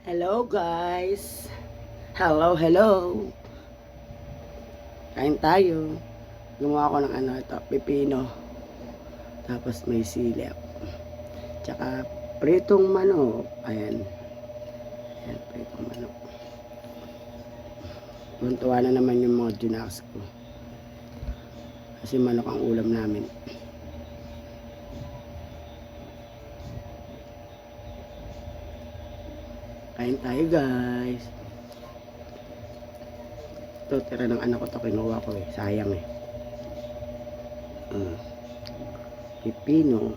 Hello guys. Hello. Kain tayo. Gumawa ko ng ito, pipino. Tapos may silip. Tsaka pritong manok. Ayan. Ayan, pritong manok. Tuntua na naman yung mga junaks ko. Kasi manok ang ulam namin. Kain tayo guys. Ito, tira ng anak ko ito. Kinuha ko sayang pipino.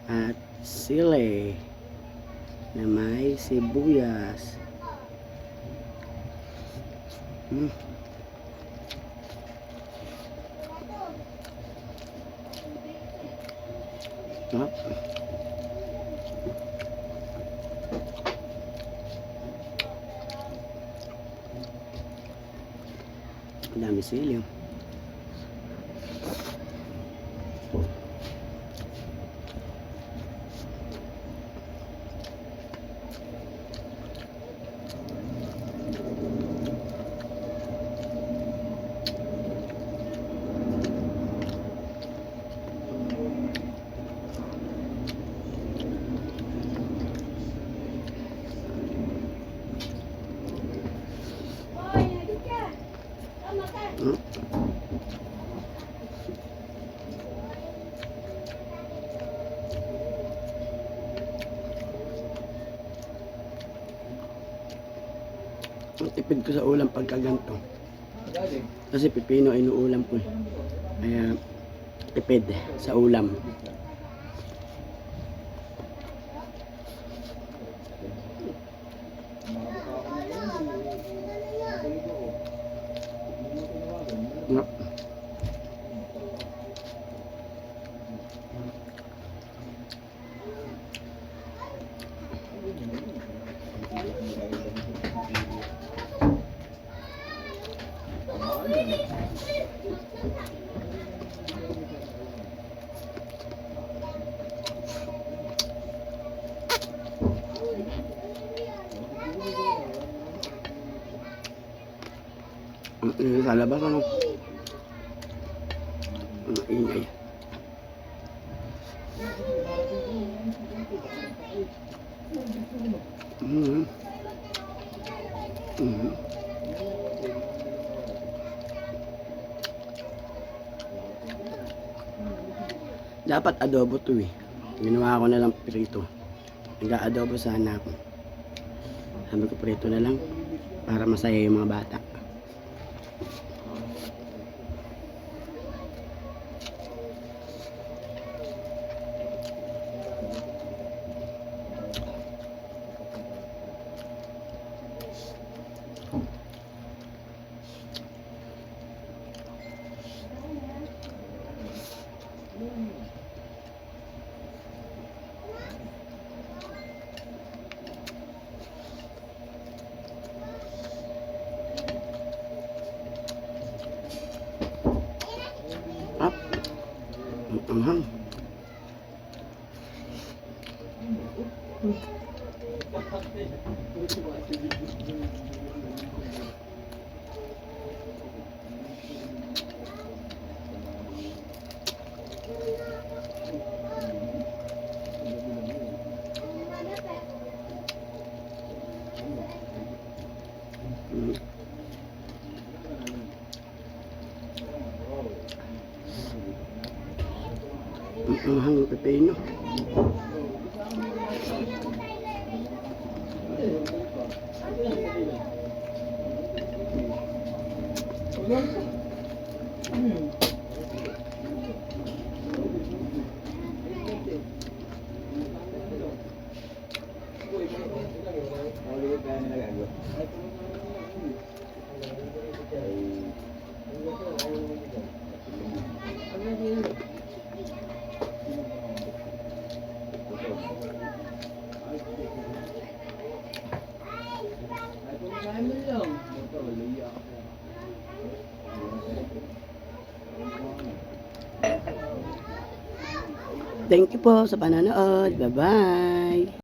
At sili. Na may sibuyas. Ang dami sili. Tipid ko sa ulam pagka ganito. Kasi pipino inuulam ko. Kaya tipid sa ulam. Sa labas ano? Ingay. Dapat adobo to Ginawa ko na lang prito. Nag-adobo sana ako. Sabi ko prito na lang para masaya yung mga bata. Anghang. Anghang yung pipino. Thank you po sa panonood. Bye-bye.